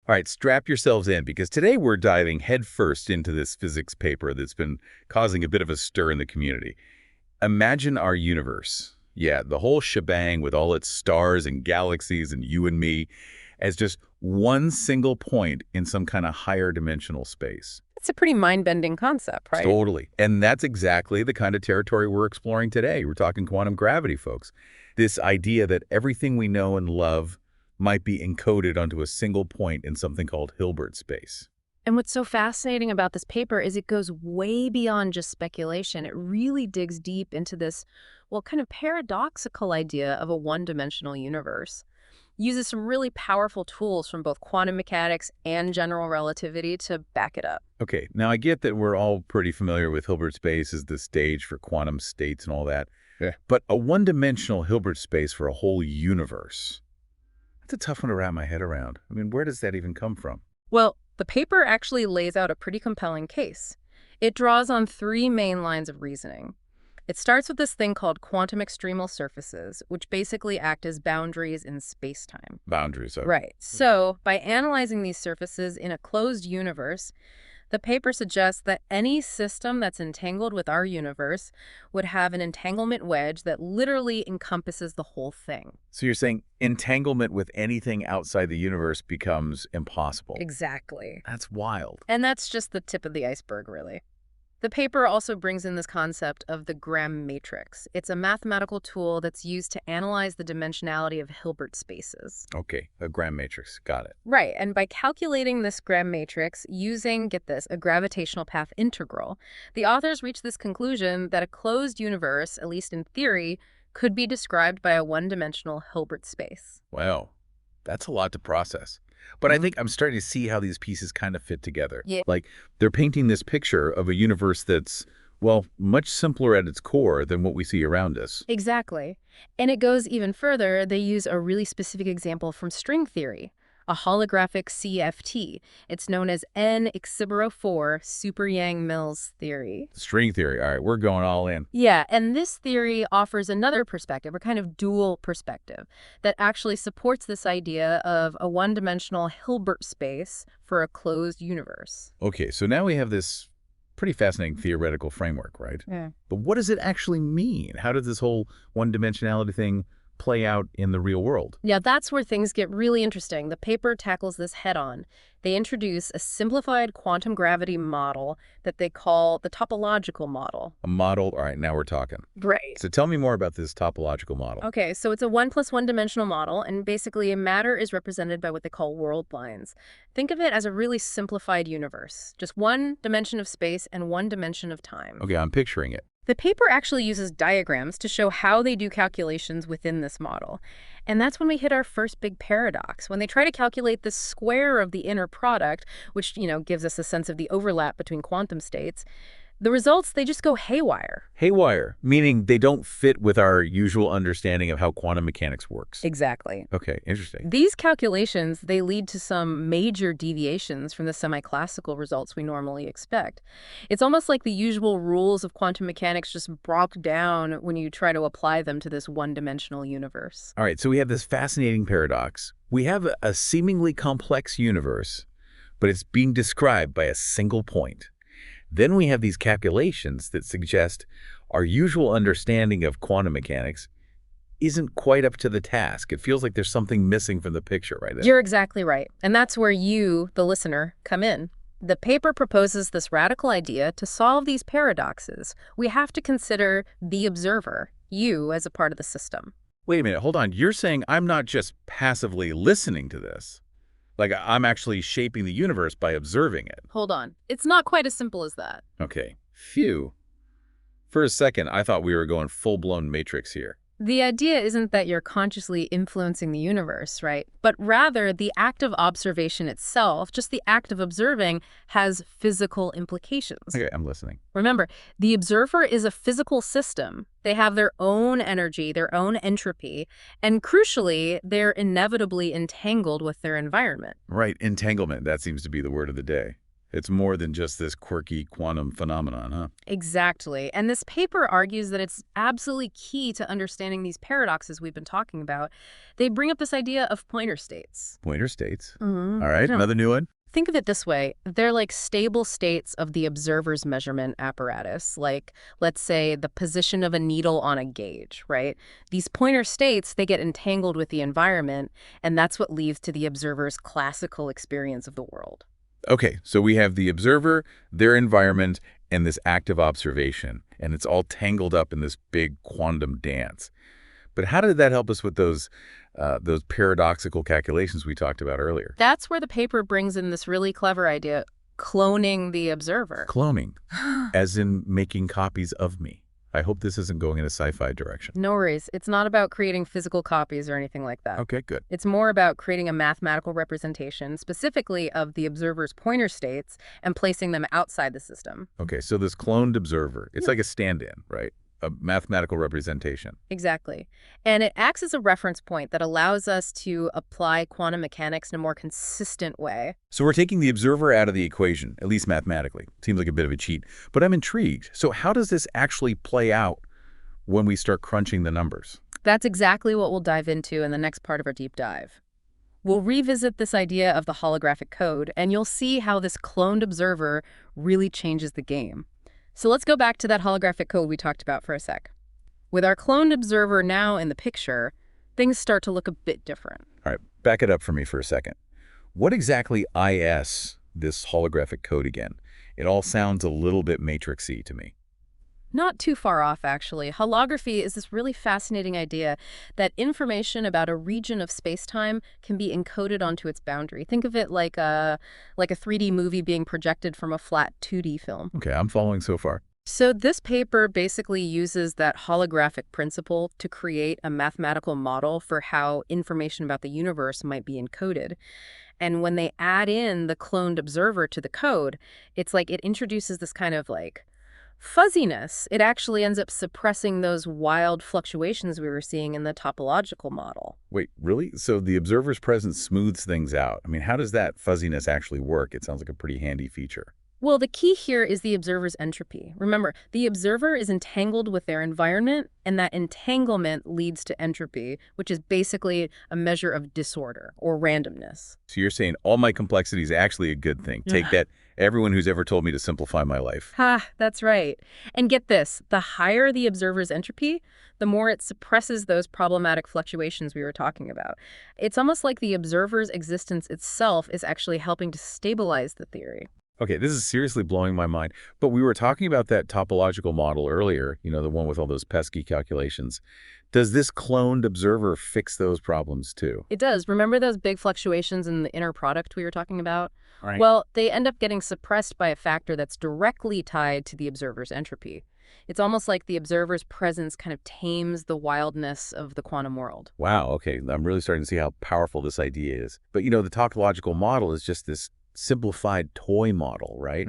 All right, strap yourselves in because today we're diving headfirst into this physics paper that's been causing a bit of a stir in the community. Imagine our universe. Yeah, the whole shebang with all its stars and galaxies and you and me as just one single point in some kind of higher dimensional space. It's a pretty mind-bending concept, right? Totally. And that's exactly the kind of territory we're exploring today. We're talking quantum gravity, folks. This idea that everything we know and love might be encoded onto a single point in something called Hilbert space. And what's so fascinating about this paper is it goes way beyond just speculation. It really digs deep into this, well, kind of paradoxical idea of a one-dimensional universe. Uses some really powerful tools from both quantum mechanics and general relativity to back it up. Okay, now I get that we're all pretty familiar with Hilbert space as the stage for quantum states and all that. Yeah. But a one-dimensional Hilbert space for a whole universe, that's a tough one to wrap my head around. I mean, where does that even come from? Well, the paper actually lays out a pretty compelling case. It draws on three main lines of reasoning. It starts with this thing called quantum extremal surfaces, which basically act as boundaries in space-time. Boundaries. Okay. Right. So, by analyzing these surfaces in a closed universe, the paper suggests that any system that's entangled with our universe would have an entanglement wedge that literally encompasses the whole thing. So you're saying entanglement with anything outside the universe becomes impossible. Exactly. That's wild. And that's just the tip of the iceberg, really. The paper also brings in this concept of the Gram matrix. It's a mathematical tool that's used to analyze the dimensionality of Hilbert spaces. Okay, a Gram matrix. Got it. Right, and by calculating this Gram matrix using, get this, a gravitational path integral, the authors reach this conclusion that a closed universe, at least in theory, could be described by a one-dimensional Hilbert space. Wow, that's a lot to process. But I think I'm starting to see how these pieces kind of fit together. Yeah. Like, they're painting this picture of a universe that's, well, much simpler at its core than what we see around us. Exactly. And it goes even further. They use a really specific example from string theory, a holographic CFT. It's known as N-Xibero-4 super-Yang-Mills theory. String theory. All right, we're going all in. Yeah, and this theory offers another perspective, a kind of dual perspective, that actually supports this idea of a one-dimensional Hilbert space for a closed universe. Okay, so now we have this pretty fascinating theoretical framework, right? Yeah. But what does it actually mean? How does this whole one-dimensionality thing play out in the real world? Yeah, that's where things get really interesting. The paper tackles this head-on. They introduce a simplified quantum gravity model that they call the topological model. A model? All right, now we're talking. Right. So tell me more about this topological model. Okay, so it's a 1+1 dimensional model, and basically matter is represented by what they call world lines. Think of it as a really simplified universe, just one dimension of space and one dimension of time. Okay, I'm picturing it. The paper actually uses diagrams to show how they do calculations within this model. And that's when we hit our first big paradox. When they try to calculate the square of the inner product, which, gives us a sense of the overlap between quantum states, the results, they just go haywire. Haywire, meaning they don't fit with our usual understanding of how quantum mechanics works. Exactly. Okay, interesting. These calculations, they lead to some major deviations from the semi-classical results we normally expect. It's almost like the usual rules of quantum mechanics just broke down when you try to apply them to this one-dimensional universe. All right, so we have this fascinating paradox. We have a seemingly complex universe, but it's being described by a single point. Then we have these calculations that suggest our usual understanding of quantum mechanics isn't quite up to the task. It feels like there's something missing from the picture right there. You're exactly right. And that's where you, the listener, come in. The paper proposes this radical idea to solve these paradoxes. We have to consider the observer, you, as a part of the system. Wait a minute, hold on. You're saying I'm not just passively listening to this. Like, I'm actually shaping the universe by observing it. Hold on. It's not quite as simple as that. Okay. Phew. For a second, I thought we were going full-blown Matrix here. The idea isn't that you're consciously influencing the universe, right? But rather, the act of observation itself, just the act of observing, has physical implications. Okay, I'm listening. Remember, the observer is a physical system. They have their own energy, their own entropy, and crucially, they're inevitably entangled with their environment. Right, entanglement. That seems to be the word of the day. It's more than just this quirky quantum phenomenon, huh? Exactly. And this paper argues that it's absolutely key to understanding these paradoxes we've been talking about. They bring up this idea of pointer states. Pointer states. Mm-hmm. All right, another new one. Think of it this way. They're like stable states of the observer's measurement apparatus, like, let's say, the position of a needle on a gauge, right? These pointer states, they get entangled with the environment, and that's what leads to the observer's classical experience of the world. Okay, so we have the observer, their environment, and this active observation, and it's all tangled up in this big quantum dance. But how did that help us with those paradoxical calculations we talked about earlier? That's where the paper brings in this really clever idea, cloning the observer. Cloning, as in making copies of me. I hope this isn't going in a sci-fi direction. No worries. It's not about creating physical copies or anything like that. Okay, good. It's more about creating a mathematical representation, specifically of the observer's pointer states, and placing them outside the system. Okay, so this cloned observer, it's like a stand-in, right? A mathematical representation. Exactly. And it acts as a reference point that allows us to apply quantum mechanics in a more consistent way. So we're taking the observer out of the equation, at least mathematically. Seems like a bit of a cheat, but I'm intrigued. So how does this actually play out when we start crunching the numbers? That's exactly what we'll dive into in the next part of our deep dive. We'll revisit this idea of the holographic code, and you'll see how this cloned observer really changes the game. So let's go back to that holographic code we talked about for a sec. With our cloned observer now in the picture, things start to look a bit different. All right, back it up for me for a second. What exactly is this holographic code again? It all sounds a little bit matrixy to me. Not too far off, actually. Holography is this really fascinating idea that information about a region of space-time can be encoded onto its boundary. Think of it like a 3D movie being projected from a flat 2D film. Okay, I'm following so far. So this paper basically uses that holographic principle to create a mathematical model for how information about the universe might be encoded. And when they add in the cloned observer to the code, it's like it introduces this kind of like fuzziness. It actually ends up suppressing those wild fluctuations we were seeing in the topological model. Wait, really? So the observer's presence smooths things out. I mean, how does that fuzziness actually work? It sounds like a pretty handy feature. Well, the key here is the observer's entropy. Remember, the observer is entangled with their environment, and that entanglement leads to entropy, which is basically a measure of disorder or randomness. So you're saying all my complexity is actually a good thing. Take that, everyone who's ever told me to simplify my life. Ha, that's right. And get this, the higher the observer's entropy, the more it suppresses those problematic fluctuations we were talking about. It's almost like the observer's existence itself is actually helping to stabilize the theory. Okay, this is seriously blowing my mind. But we were talking about that topological model earlier, you know, the one with all those pesky calculations. Does this cloned observer fix those problems too? It does. Remember those big fluctuations in the inner product we were talking about? Right. Well, they end up getting suppressed by a factor that's directly tied to the observer's entropy. It's almost like the observer's presence kind of tames the wildness of the quantum world. Wow, okay, I'm really starting to see how powerful this idea is. But, you know, the topological model is just this simplified toy model, right?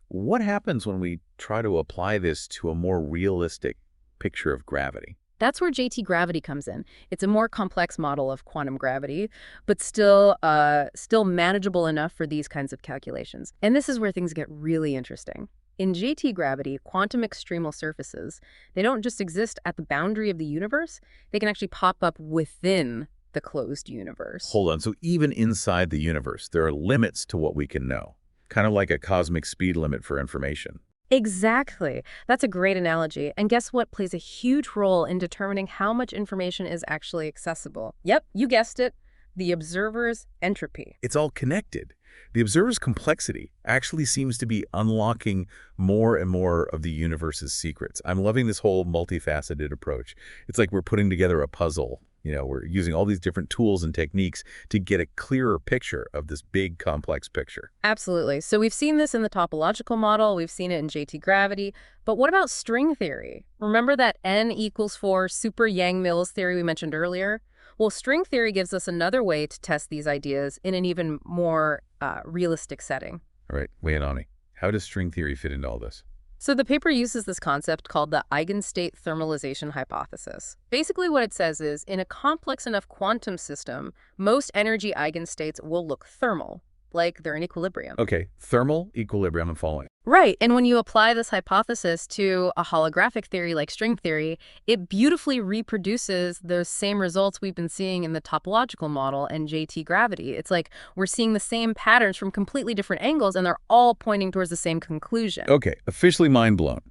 What happens when we try to apply this to a more realistic picture of gravity? That's where JT gravity comes in. It's a more complex model of quantum gravity, but still manageable enough for these kinds of calculations. And this is where things get really interesting. In JT gravity, quantum extremal surfaces, they don't just exist at the boundary of the universe, they can actually pop up within the closed universe. Hold on, so even inside the universe, there are limits to what we can know, kind of like a cosmic speed limit for information. Exactly. That's a great analogy. And guess what plays a huge role in determining how much information is actually accessible? Yep, you guessed it, the observer's entropy. It's all connected. The observer's complexity actually seems to be unlocking more and more of the universe's secrets. I'm loving this whole multifaceted approach. It's like we're putting together a puzzle. You know, we're using all these different tools and techniques to get a clearer picture of this big, complex picture. Absolutely. So we've seen this in the topological model. We've seen it in JT gravity. But what about string theory? Remember that n=4 super Yang-Mills theory we mentioned earlier? Well, string theory gives us another way to test these ideas in an even more realistic setting. All right, weigh in on me. How does string theory fit into all this? So the paper uses this concept called the eigenstate thermalization hypothesis. Basically what it says is, in a complex enough quantum system, most energy eigenstates will look thermal. like they're in equilibrium. Okay, thermal equilibrium, I'm following. Right, and when you apply this hypothesis to a holographic theory like string theory, it beautifully reproduces those same results we've been seeing in the topological model and JT gravity. It's like we're seeing the same patterns from completely different angles, and they're all pointing towards the same conclusion. Okay, officially mind blown.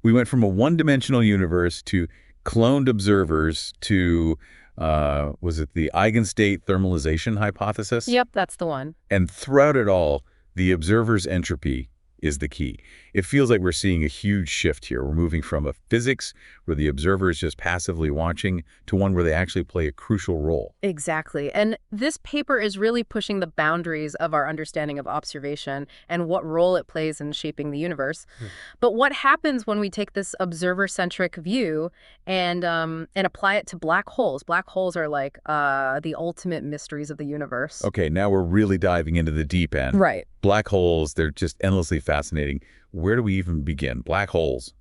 We went from a one-dimensional universe to cloned observers to, was it the eigenstate thermalization hypothesis? Yep, that's the one. And throughout it all, the observer's entropy is the key. It feels like we're seeing a huge shift here. We're moving from a physics where the observer is just passively watching to one where they actually play a crucial role. Exactly. And this paper is really pushing the boundaries of our understanding of observation and what role it plays in shaping the universe. But what happens when we take this observer-centric view and apply it to black holes? Black holes are like the ultimate mysteries of the universe. Okay, now we're really diving into the deep end. Right. Black holes, they're just endlessly fascinating. Where do we even begin? Black holes.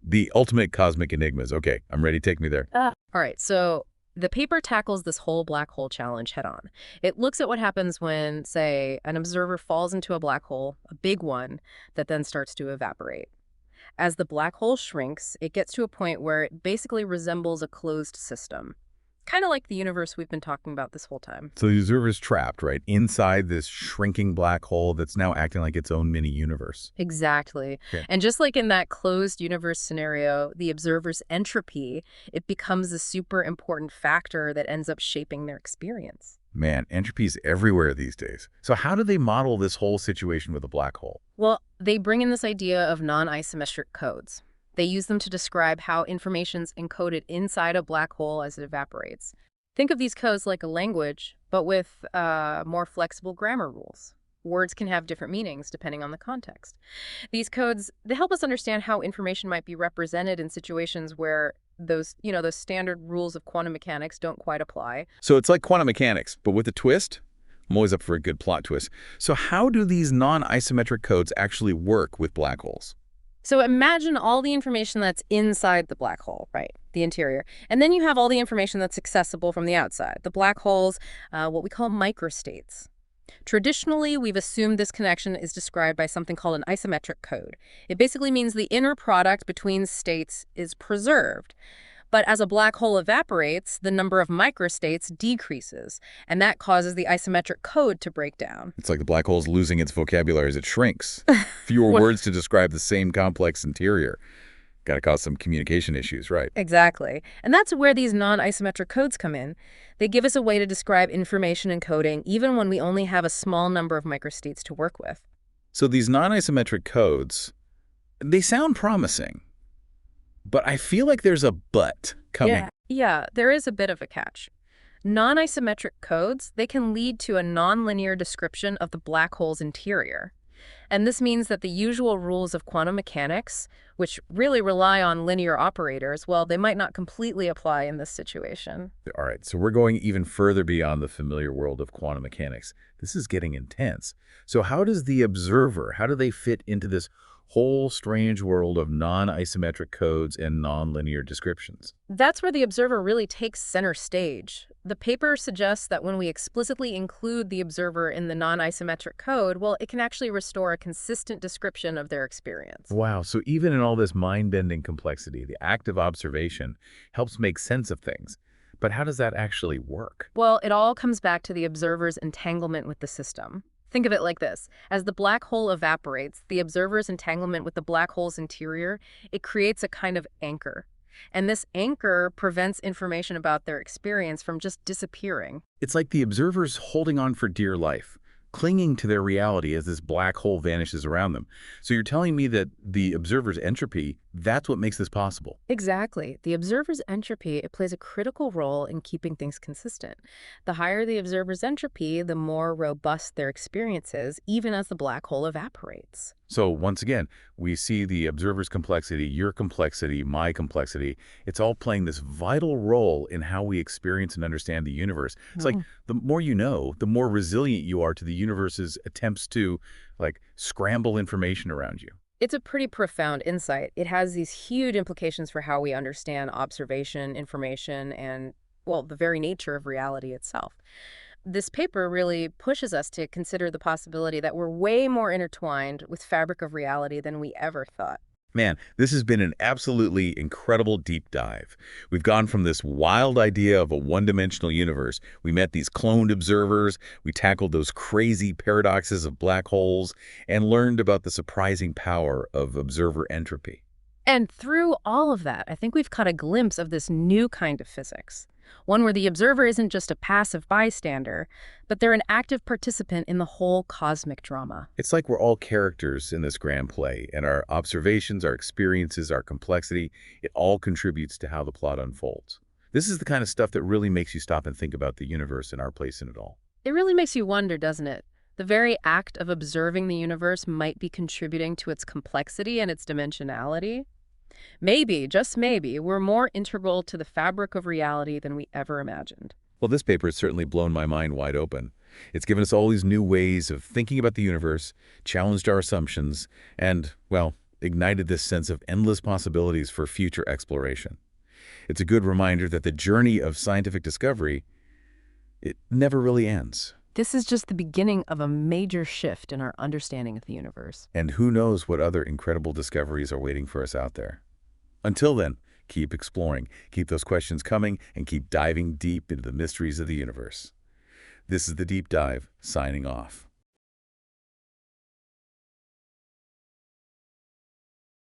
The ultimate cosmic enigmas. Okay, I'm ready. Take me there. All right, so the paper tackles this whole black hole challenge head on. It looks at what happens when, say, an observer falls into a black hole, a big one, that then starts to evaporate. As the black hole shrinks, it gets to a point where it basically resembles a closed system. Kind of like the universe we've been talking about this whole time. So the observer's trapped, right, inside this shrinking black hole that's now acting like its own mini-universe. Exactly. Okay. And just like in that closed universe scenario, the observer's entropy, it becomes a super important factor that ends up shaping their experience. Man, entropy is everywhere these days. So how do they model this whole situation with a black hole? Well, they bring in this idea of non-isometric codes. They use them to describe how information's encoded inside a black hole as it evaporates. Think of these codes like a language, but with more flexible grammar rules. Words can have different meanings depending on the context. These codes, they help us understand how information might be represented in situations where those standard rules of quantum mechanics don't quite apply. So it's like quantum mechanics, but with a twist? I'm always up for a good plot twist. So how do these non-isometric codes actually work with black holes? So imagine all the information that's inside the black hole, right, the interior. And then you have all the information that's accessible from the outside, the black holes, what we call microstates. Traditionally, we've assumed this connection is described by something called an isometric code. It basically means the inner product between states is preserved. But as a black hole evaporates, the number of microstates decreases, and that causes the isometric code to break down. It's like the black hole's losing its vocabulary as it shrinks. Fewer words to describe the same complex interior. Got to cause some communication issues, right? Exactly. And that's where these non-isometric codes come in. They give us a way to describe information encoding even when we only have a small number of microstates to work with. So these non-isometric codes, they sound promising. But I feel like there's a but coming. Yeah, there is a bit of a catch. Non-isometric codes, they can lead to a nonlinear description of the black hole's interior. And this means that the usual rules of quantum mechanics, which really rely on linear operators, well, they might not completely apply in this situation. All right, so we're going even further beyond the familiar world of quantum mechanics. This is getting intense. So how does the observer, how do they fit into this whole strange world of non-isometric codes and nonlinear descriptions? That's where the observer really takes center stage. The paper suggests that when we explicitly include the observer in the non-isometric code, well, it can actually restore a consistent description of their experience. Wow, so even in all this mind-bending complexity, the act of observation helps make sense of things. But how does that actually work? Well, it all comes back to the observer's entanglement with the system. Think of it like this. As the black hole evaporates, the observer's entanglement with the black hole's interior, it creates a kind of anchor. And this anchor prevents information about their experience from just disappearing. It's like the observer's holding on for dear life, clinging to their reality as this black hole vanishes around them. So you're telling me that the observer's entropy, that's what makes this possible? Exactly. The observer's entropy, it plays a critical role in keeping things consistent. The higher the observer's entropy, the more robust their experience is, even as the black hole evaporates. So once again, we see the observer's complexity, your complexity, my complexity. It's all playing this vital role in how we experience and understand the universe. It's like the more you know, the more resilient you are to the universe's attempts to scramble information around you. It's a pretty profound insight. It has these huge implications for how we understand observation, information, and, well, the very nature of reality itself. This paper really pushes us to consider the possibility that we're way more intertwined with fabric of reality than we ever thought. Man, this has been an absolutely incredible deep dive. We've gone from this wild idea of a one-dimensional universe. We met these cloned observers, we tackled those crazy paradoxes of black holes, and learned about the surprising power of observer entropy. And through all of that, I think we've caught a glimpse of this new kind of physics. One where the observer isn't just a passive bystander, but they're an active participant in the whole cosmic drama. It's like we're all characters in this grand play, and our observations, our experiences, our complexity, it all contributes to how the plot unfolds. This is the kind of stuff that really makes you stop and think about the universe and our place in it all. It really makes you wonder, doesn't it? The very act of observing the universe might be contributing to its complexity and its dimensionality. Maybe, just maybe, we're more integral to the fabric of reality than we ever imagined. Well, this paper has certainly blown my mind wide open. It's given us all these new ways of thinking about the universe, challenged our assumptions, and, well, ignited this sense of endless possibilities for future exploration. It's a good reminder that the journey of scientific discovery, it never really ends. This is just the beginning of a major shift in our understanding of the universe. And who knows what other incredible discoveries are waiting for us out there. Until then, keep exploring, keep those questions coming, and keep diving deep into the mysteries of the universe. This is The Deep Dive, signing off.